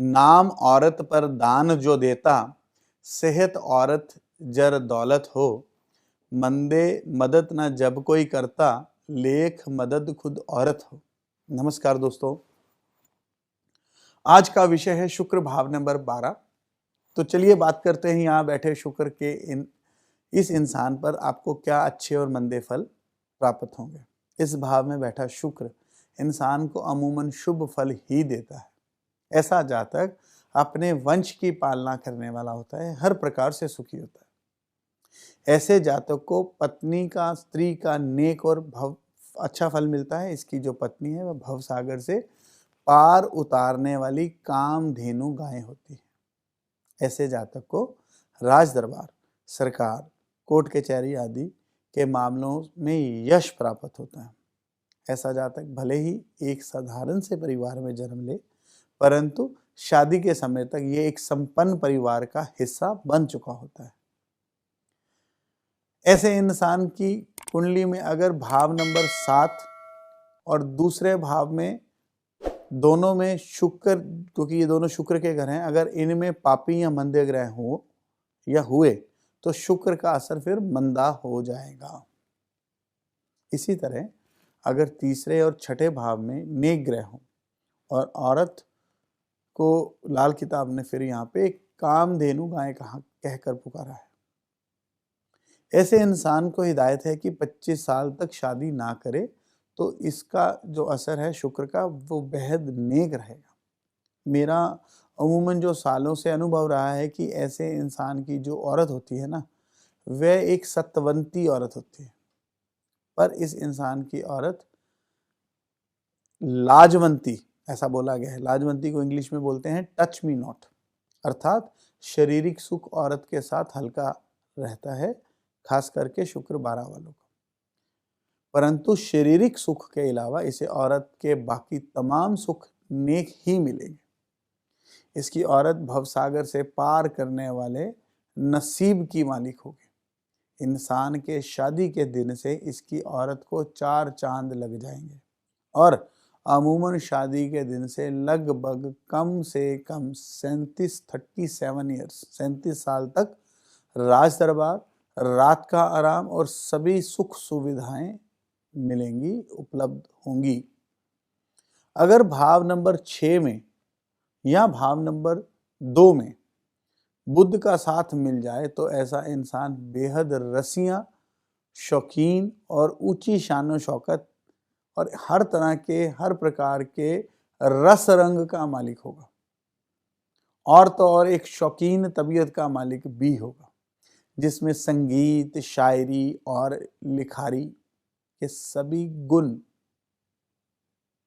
नाम औरत पर दान जो देता, सेहत औरत जर दौलत हो। मंदे मदद न जब कोई करता, लेख मदद खुद औरत हो। नमस्कार दोस्तों, आज का विषय है शुक्र भाव नंबर 12। तो चलिए बात करते हैं यहाँ बैठे शुक्र के इस इंसान पर आपको क्या अच्छे और मंदे फल प्राप्त होंगे। इस भाव में बैठा शुक्र इंसान को अमूमन शुभ फल ही देता है। ऐसा जातक अपने वंश की पालना करने वाला होता है, हर प्रकार से सुखी होता है। ऐसे जातक को पत्नी का, स्त्री का नेक और अच्छा फल मिलता है। इसकी जो पत्नी है वह भव सागर से पार उतारने वाली कामधेनु गाय होती है। ऐसे जातक को राज दरबार, सरकार, कोर्ट कचहरी आदि के मामलों में यश प्राप्त होता है। ऐसा जातक भले ही एक साधारण से परिवार में जन्म ले, परंतु शादी के समय तक ये एक संपन्न परिवार का हिस्सा बन चुका होता है। ऐसे इंसान की कुंडली में अगर भाव नंबर 7 और दूसरे भाव में दोनों में शुक्र, क्योंकि ये दोनों शुक्र के घर हैं, अगर इनमें पापी या मंदे ग्रह हो या हुए तो शुक्र का असर फिर मंदा हो जाएगा। इसी तरह अगर तीसरे और छठे भाव में नेक ग्रह हो और औरत को लाल किताब ने फिर यहाँ पे कामधेनु गाय कहकर पुकारा है। ऐसे इंसान को हिदायत है कि 25 साल तक शादी ना करे, तो इसका जो असर है शुक्र का वो बेहद नेक रहेगा। मेरा अमूमन जो सालों से अनुभव रहा है कि ऐसे इंसान की जो औरत होती है ना, वह एक सत्यवंती औरत होती है, पर इस इंसान की औरत लाजवंती, ऐसा बोला गया है। लाजवंती को इंग्लिश में बोलते हैं टच मी नॉट, अर्थात शारीरिक सुख औरत के साथ हल्का रहता है, खास करके शुक्र 12 वालों को। परंतु शारीरिक सुख के अलावा इसे औरत के बाकी तमाम सुख नेक ही मिलेंगे। इसकी औरत भवसागर से पार करने वाले नसीब की मालिक होगी। इंसान के शादी के दिन से इसकी औरत को 4 चांद लग जाएंगे और अमूमन शादी के दिन से लगभग कम से कम 37 साल तक राज दरबार, रात का आराम और सभी सुख सुविधाएं मिलेंगी, उपलब्ध होंगी। अगर भाव नंबर 6 में या भाव नंबर 2 में बुध का साथ मिल जाए तो ऐसा इंसान बेहद रसिया, शौकीन और ऊंची शान शौकत और हर तरह के, हर प्रकार के रस रंग का मालिक होगा, और तो और एक शौकीन तबीयत का मालिक भी होगा, जिसमें संगीत, शायरी और लिखारी के सभी गुण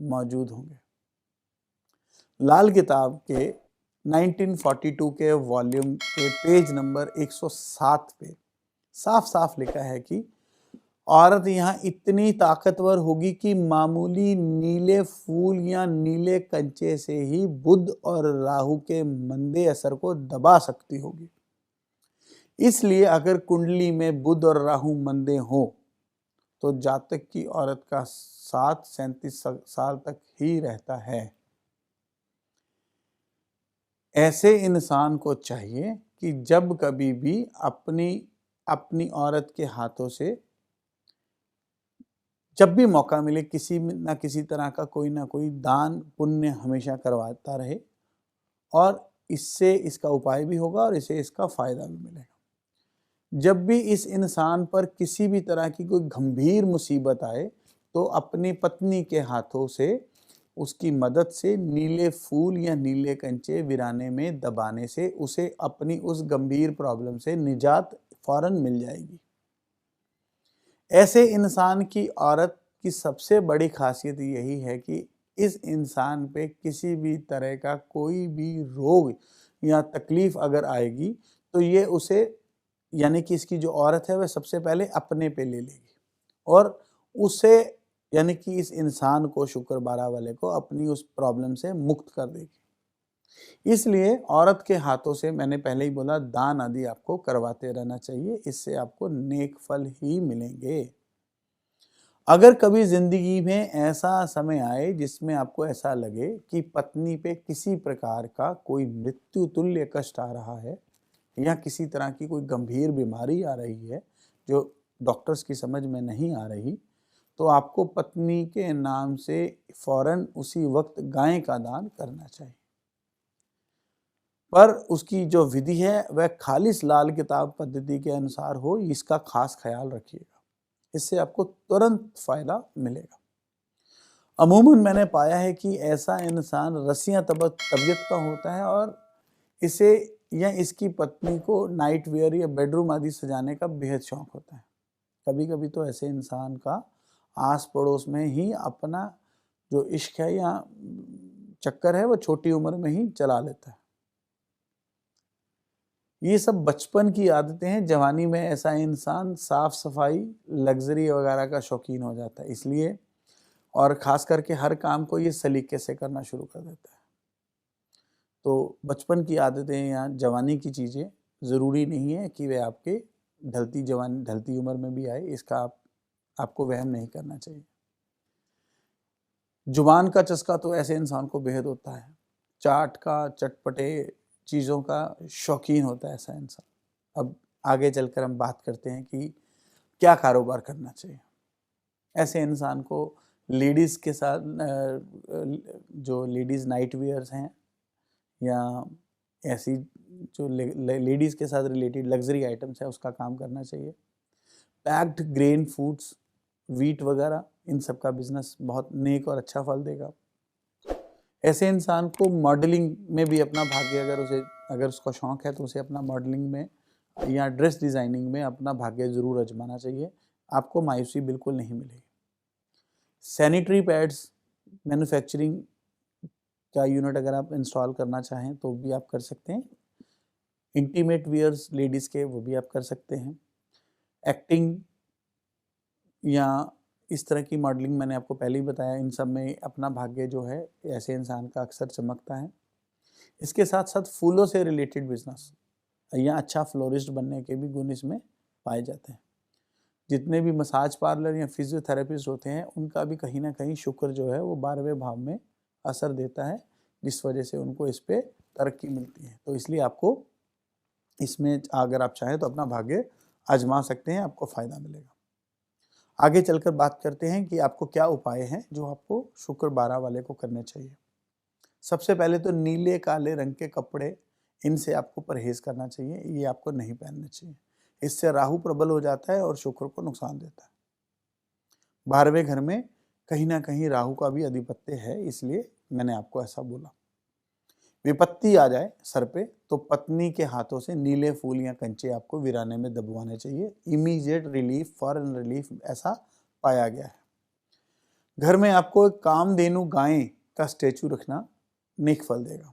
मौजूद होंगे। लाल किताब के 1942 के वॉल्यूम के पेज नंबर 107 पे साफ साफ लिखा है कि औरत यहाँ इतनी ताकतवर होगी कि मामूली नीले फूल या नीले कंचे से ही बुध और राहु के मंदे असर को दबा सकती होगी। इसलिए अगर कुंडली में बुध और राहु मंदे हो तो जातक की औरत का साथ 37 साल तक ही रहता है। ऐसे इंसान को चाहिए कि जब कभी भी अपनी औरत के हाथों से जब भी मौका मिले किसी ना किसी तरह का कोई ना कोई दान पुण्य हमेशा करवाता रहे, और इससे इसका उपाय भी होगा और इसे इसका फायदा भी मिलेगा। जब भी इस इंसान पर किसी भी तरह की कोई गंभीर मुसीबत आए तो अपनी पत्नी के हाथों से, उसकी मदद से नीले फूल या नीले कंचे वीराने में दबाने से उसे अपनी उस गंभीर प्रॉब्लम से निजात फौरन मिल जाएगी। ऐसे इंसान की औरत की सबसे बड़ी खासियत यही है कि इस इंसान पे किसी भी तरह का कोई भी रोग या तकलीफ अगर आएगी तो ये उसे, यानी कि इसकी जो औरत है वह सबसे पहले अपने पे ले लेगी और उसे, यानी कि इस इंसान को, शुक्र 12 वाले को, अपनी उस प्रॉब्लम से मुक्त कर देगी। इसलिए औरत के हाथों से, मैंने पहले ही बोला, दान आदि आपको करवाते रहना चाहिए, इससे आपको नेक फल ही मिलेंगे। अगर कभी जिंदगी में ऐसा समय आए जिसमें आपको ऐसा लगे कि पत्नी पे किसी प्रकार का कोई मृत्यु तुल्य कष्ट आ रहा है या किसी तरह की कोई गंभीर बीमारी आ रही है जो डॉक्टर्स की समझ में नहीं आ रही, तो आपको पत्नी के नाम से फौरन उसी वक्त गाय का दान करना चाहिए। पर उसकी जो विधि है वह खालिस लाल किताब पद्धति के अनुसार हो, इसका खास ख्याल रखिएगा। इससे आपको तुरंत फायदा मिलेगा। अमूमन मैंने पाया है कि ऐसा इंसान रसियां तबीयत का होता है और इसे या इसकी पत्नी को नाइट वेयर या बेडरूम आदि सजाने का बेहद शौक होता है। कभी कभी तो ऐसे इंसान का आस पड़ोस में ही अपना जो इश्क है या चक्कर है वो छोटी उम्र में ही चला लेता है। ये सब बचपन की आदतें हैं। जवानी में ऐसा इंसान साफ सफाई, लग्जरी वगैरह का शौकीन हो जाता है, इसलिए और ख़ास करके हर काम को ये सलीके से करना शुरू कर देता है। तो बचपन की आदतें या जवानी की चीज़ें ज़रूरी नहीं है कि वे आपके ढलती उम्र में भी आए, इसका आपको वहम नहीं करना चाहिए। जुबान का चस्का तो ऐसे इंसान को बेहद होता है। चाट का, चटपटे चीज़ों का शौकीन होता है ऐसा इंसान। अब आगे चलकर हम बात करते हैं कि क्या कारोबार करना चाहिए। ऐसे इंसान को लेडीज़ के साथ जो लेडीज़ नाइट वेयर्स हैं या ऐसी जो लेडीज़ के साथ रिलेटेड लग्जरी आइटम्स है उसका काम करना चाहिए। पैक्ड ग्रेन फूड्स, वीट वगैरह, इन सब का बिजनेस बहुत नेक और अच्छा फल देगा। ऐसे इंसान को मॉडलिंग में भी अपना भाग्य अगर उसका शौक है तो उसे अपना मॉडलिंग में या ड्रेस डिज़ाइनिंग में अपना भाग्य ज़रूर आजमाना चाहिए। आपको मायूसी बिल्कुल नहीं मिलेगी। सैनिटरी पैड्स मैन्युफैक्चरिंग का यूनिट अगर आप इंस्टॉल करना चाहें तो भी आप कर सकते हैं। इंटीमेट वियर्स लेडीज़ के वो भी आप कर सकते हैं। एक्टिंग या इस तरह की मॉडलिंग मैंने आपको पहले ही बताया, इन सब में अपना भाग्य जो है ऐसे इंसान का अक्सर चमकता है। इसके साथ साथ फूलों से रिलेटेड बिजनेस या अच्छा फ्लोरिस्ट बनने के भी गुण इसमें पाए जाते हैं। जितने भी मसाज पार्लर या फिजियोथेरेपिस्ट होते हैं उनका भी कहीं ना कहीं शुक्र जो है वो 12वें भाव में असर देता है, जिस वजह से उनको इस पर तरक्की मिलती है। तो इसलिए आपको इसमें अगर आप चाहें तो अपना भाग्य आजमा सकते हैं, आपको फ़ायदा मिलेगा। आगे चलकर बात करते हैं कि आपको क्या उपाय हैं जो आपको शुक्र 12 वाले को करने चाहिए। सबसे पहले तो नीले काले रंग के कपड़े, इनसे आपको परहेज़ करना चाहिए, ये आपको नहीं पहनने चाहिए। इससे राहु प्रबल हो जाता है और शुक्र को नुकसान देता है। 12वें घर में कहीं ना कहीं राहु का भी अधिपत्य है, इसलिए मैंने आपको ऐसा बोला। विपत्ति आ जाए सर पे तो पत्नी के हाथों से नीले फूल या कंचे आपको वीराने में दबवाने चाहिए। इमीडिएट रिलीफ, फॉरेन रिलीफ ऐसा पाया गया है। घर में आपको एक कामधेनु गाय का स्टेचू रखना नेक फल देगा।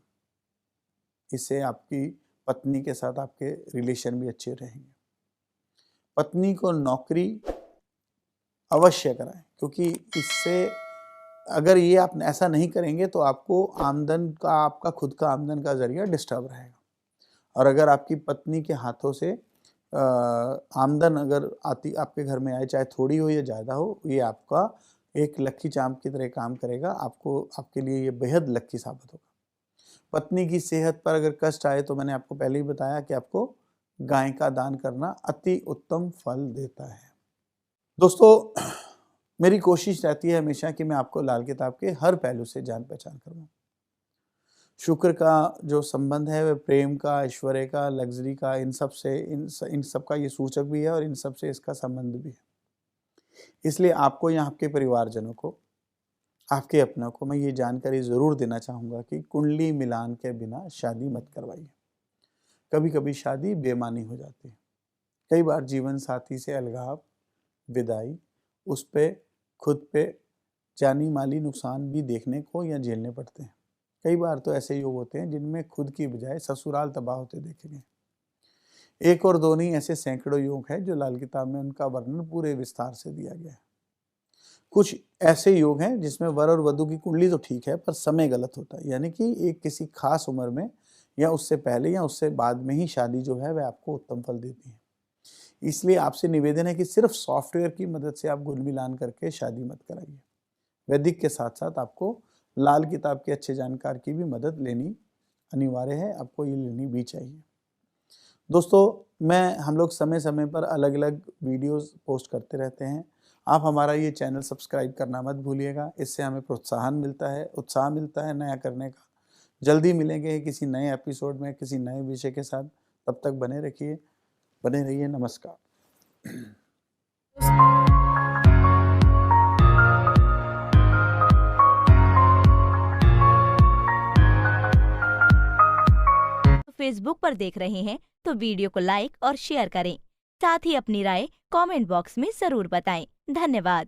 इससे आपकी पत्नी के साथ आपके रिलेशन भी अच्छे रहेंगे। पत्नी को नौकरी अवश्य कराएं, क्योंकि इससे अगर ये आप ऐसा नहीं करेंगे तो आपको आपका खुद का आमदन का जरिया डिस्टर्ब रहेगा। और अगर आपकी पत्नी के हाथों से आमदन अगर आती आपके घर में आए, चाहे थोड़ी हो या ज़्यादा हो, ये आपका एक लक्की चार्म की तरह काम करेगा। आपके लिए ये बेहद लक्की साबित होगा। पत्नी की सेहत पर अगर कष्ट आए तो मैंने आपको पहले ही बताया कि आपको गाय का दान करना अति उत्तम फल देता है। दोस्तों, मेरी कोशिश रहती है हमेशा कि मैं आपको लाल किताब के हर पहलू से जान पहचान करवाऊँ। शुक्र का जो संबंध है वह प्रेम का, ऐश्वर्य का, लग्जरी का, इन सब का ये सूचक भी है और इन सब से इसका संबंध भी है। इसलिए आपको या आपके परिवारजनों को, आपके अपनों को मैं ये जानकारी ज़रूर देना चाहूँगा कि कुंडली मिलान के बिना शादी मत करवाइए। कभी कभी शादी बेमानी हो जाती है। कई बार जीवन साथी से अलगाव, विदाई, उस पे खुद पे जानी माली नुकसान भी देखने को या झेलने पड़ते हैं। कई बार तो ऐसे योग होते हैं जिनमें खुद की बजाय ससुराल तबाह होते देखे गए। एक और दो नहीं, ऐसे सैकड़ों योग हैं जो लाल किताब में उनका वर्णन पूरे विस्तार से दिया गया है। कुछ ऐसे योग हैं जिसमें वर और वधु की कुंडली तो ठीक है पर समय गलत होता है, यानी कि एक किसी खास उम्र में या उससे पहले या उससे बाद में ही शादी जो है वह आपको उत्तम फल देती है। इसलिए आपसे निवेदन है कि सिर्फ सॉफ्टवेयर की मदद से आप गुण मिलान करके शादी मत कराइए। वैदिक के साथ साथ आपको लाल किताब के अच्छे जानकार की भी मदद लेनी अनिवार्य है, आपको ये लेनी भी चाहिए। दोस्तों हम लोग समय समय पर अलग अलग वीडियोस पोस्ट करते रहते हैं। आप हमारा ये चैनल सब्सक्राइब करना मत भूलिएगा, इससे हमें प्रोत्साहन मिलता है, उत्साह मिलता है नया करने का। जल्दी मिलेंगे किसी नए एपिसोड में किसी नए विषय के साथ, तब तक बने रहिए। नमस्कार। फेसबुक पर देख रहे हैं तो वीडियो को लाइक और शेयर करें। साथ ही अपनी राय कमेंट बॉक्स में जरूर बताएं। धन्यवाद।